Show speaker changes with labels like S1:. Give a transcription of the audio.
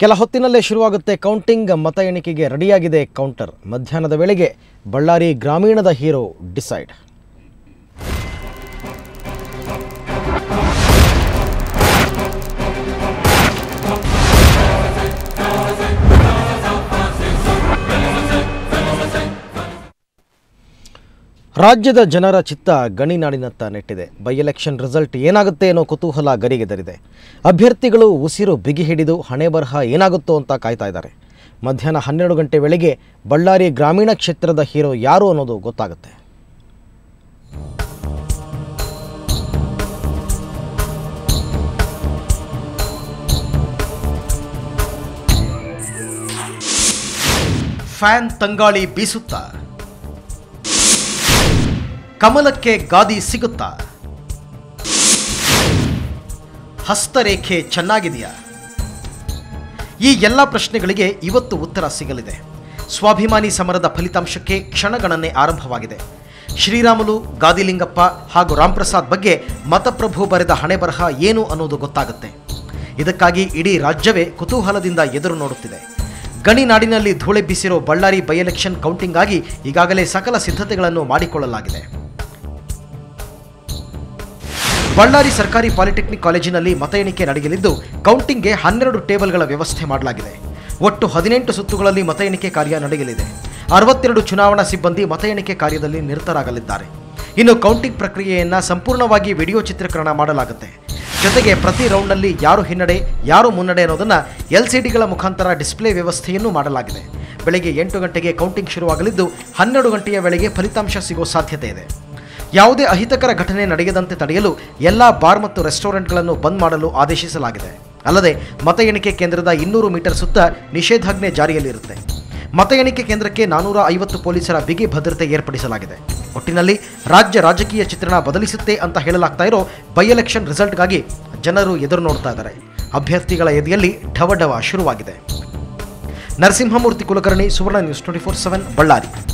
S1: ಕೆಲ ಹೊತ್ತಿನಲ್ಲೇ ಶುರುವಾಗುತ್ತೆ ಕೌಂಟಿಂಗ್. ಮತ ಎಣಿಕೆಗೆ ರೆಡಿಯಾಗಿದೆ ಕೌಂಟರ್. ಮಧ್ಯಾಹ್ನದ ವೇಳೆಗೆ ಬಳ್ಳಾರಿ ಗ್ರಾಮೀಣದ ಹೀರೋ ಡಿಸೈಡ್. ರಾಜ್ಯದ ಜನರ ಚಿತ್ತ ಗಣಿನಾಡಿನತ್ತ ನೆಟ್ಟಿದೆ. ಬೈ ಎಲೆಕ್ಷನ್ ರಿಸಲ್ಟ್ ಏನಾಗುತ್ತೆ ಅನ್ನೋ ಕುತೂಹಲ ಗರಿಗೆದರಿದೆ. ಅಭ್ಯರ್ಥಿಗಳು ಉಸಿರು ಬಿಗಿ ಹಿಡಿದು ಹಣೆ ಬರಹ ಏನಾಗುತ್ತೋ ಅಂತ ಕಾಯ್ತಾ ಇದ್ದಾರೆ. ಮಧ್ಯಾಹ್ನ 12 ಗಂಟೆ ವೇಳೆಗೆ ಬಳ್ಳಾರಿ ಗ್ರಾಮೀಣ ಕ್ಷೇತ್ರದ ಹೀರೋ ಯಾರು ಅನ್ನೋದು ಗೊತ್ತಾಗುತ್ತೆ. ಫ್ಯಾನ್ ತಂಗಾಳಿ ಬೀಸುತ್ತಾ ಕಮಲಕ್ಕೆ ಗಾದಿ ಸಿಗುತ್ತಾ? ಹಸ್ತರೇಖೆ ಚೆನ್ನಾಗಿದೆಯಾ? ಈ ಎಲ್ಲ ಪ್ರಶ್ನೆಗಳಿಗೆ ಇವತ್ತು ಉತ್ತರ ಸಿಗಲಿದೆ. ಸ್ವಾಭಿಮಾನಿ ಸಮರದ ಫಲಿತಾಂಶಕ್ಕೆ ಕ್ಷಣಗಣನೆ ಆರಂಭವಾಗಿದೆ. ಶ್ರೀರಾಮುಲು, ಗಾದಿಲಿಂಗಪ್ಪ ಹಾಗೂ ರಾಮ್ಪ್ರಸಾದ್ ಬಗ್ಗೆ ಮತಪ್ರಭು ಬರೆದ ಹಣೆ ಬರಹ ಏನು ಅನ್ನೋದು ಗೊತ್ತಾಗುತ್ತೆ. ಇದಕ್ಕಾಗಿ ಇಡೀ ರಾಜ್ಯವೇ ಕುತೂಹಲದಿಂದ ಎದುರು ನೋಡುತ್ತಿದೆ. ಗಣಿನಾಡಿನಲ್ಲಿ ಧೂಳೆಬ್ಬಿಸಿರೋ ಬಳ್ಳಾರಿ ಬೈ ಎಲೆಕ್ಷನ್ ಕೌಂಟಿಂಗ್ ಆಗಿ ಈಗಾಗಲೇ ಸಕಲ ಸಿದ್ಧತೆಗಳನ್ನು ಮಾಡಿಕೊಳ್ಳಲಾಗಿದೆ. ಬಳ್ಳಾರಿ ಸರ್ಕಾರಿ ಪಾಲಿಟೆಕ್ನಿಕ್ ಕಾಲೇಜಿನಲ್ಲಿ ಮತ ಎಣಿಕೆ ನಡೆಯಲಿದ್ದು, ಕೌಂಟಿಂಗ್ಗೆ 12 ಟೇಬಲ್ಗಳ ವ್ಯವಸ್ಥೆ ಮಾಡಲಾಗಿದೆ. ಒಟ್ಟು 18 ಸುತ್ತುಗಳಲ್ಲಿ ಮತ ಎಣಿಕೆ ಕಾರ್ಯ ನಡೆಯಲಿದೆ. 62 ಚುನಾವಣಾ ಸಿಬ್ಬಂದಿ ಮತ ಎಣಿಕೆ ಕಾರ್ಯದಲ್ಲಿ ನಿರತರಾಗಲಿದ್ದಾರೆ. ಇನ್ನು ಕೌಂಟಿಂಗ್ ಪ್ರಕ್ರಿಯೆಯನ್ನು ಸಂಪೂರ್ಣವಾಗಿ ವಿಡಿಯೋ ಚಿತ್ರೀಕರಣ ಮಾಡಲಾಗುತ್ತೆ. ಜೊತೆಗೆ ಪ್ರತಿ ರೌಂಡ್ನಲ್ಲಿ ಯಾರು ಹಿನ್ನಡೆ ಯಾರು ಮುನ್ನಡೆ ಅನ್ನೋದನ್ನು LCDಗಳ ಮುಖಾಂತರ ಡಿಸ್ಪ್ಲೇ ವ್ಯವಸ್ಥೆಯನ್ನು ಮಾಡಲಾಗಿದೆ. ಬೆಳಗ್ಗೆ 8 ಗಂಟೆಗೆ ಕೌಂಟಿಂಗ್ ಶುರುವಾಗಲಿದ್ದು 12 ಗಂಟೆಯ ವೇಳೆಗೆ ಫಲಿತಾಂಶ ಸಿಗೋ ಸಾಧ್ಯತೆ ಇದೆ. ಯಾವುದೇ ಅಹಿತಕರ ಘಟನೆ ನಡೆಯದಂತೆ ತಡೆಯಲು ಎಲ್ಲ ಬಾರ್ ಮತ್ತು ರೆಸ್ಟೋರೆಂಟ್ಗಳನ್ನು ಬಂದ್ ಮಾಡಲು ಆದೇಶಿಸಲಾಗಿದೆ. ಅಲ್ಲದೆ ಮತ ಎಣಿಕೆ ಕೇಂದ್ರದ 200 ಮೀಟರ್ ಸುತ್ತ ನಿಷೇಧಾಜ್ಞೆ ಜಾರಿಯಲ್ಲಿರುತ್ತೆ. ಮತ ಎಣಿಕೆ ಕೇಂದ್ರಕ್ಕೆ 450 ಪೊಲೀಸರ ಬಿಗಿ ಭದ್ರತೆ ಏರ್ಪಡಿಸಲಾಗಿದೆ. ಒಟ್ಟಿನಲ್ಲಿ ರಾಜ್ಯ ರಾಜಕೀಯ ಚಿತ್ರಣ ಬದಲಿಸುತ್ತೆ ಅಂತ ಹೇಳಲಾಗ್ತಾ ಇರೋ ಬೈ ಎಲೆಕ್ಷನ್ ರಿಸಲ್ಟ್ಗಾಗಿ ಜನರು ಎದುರು ನೋಡ್ತಾ ಇದ್ದಾರೆ. ಅಭ್ಯರ್ಥಿಗಳ ಎದೆಯಲ್ಲಿ ಢವಢವ ಶುರುವಾಗಿದೆ. ನರಸಿಂಹಮೂರ್ತಿ ಕುಲಕರ್ಣಿ, ಸುವರ್ಣ ನ್ಯೂಸ್ 24/7 ಬಳ್ಳಾರಿ.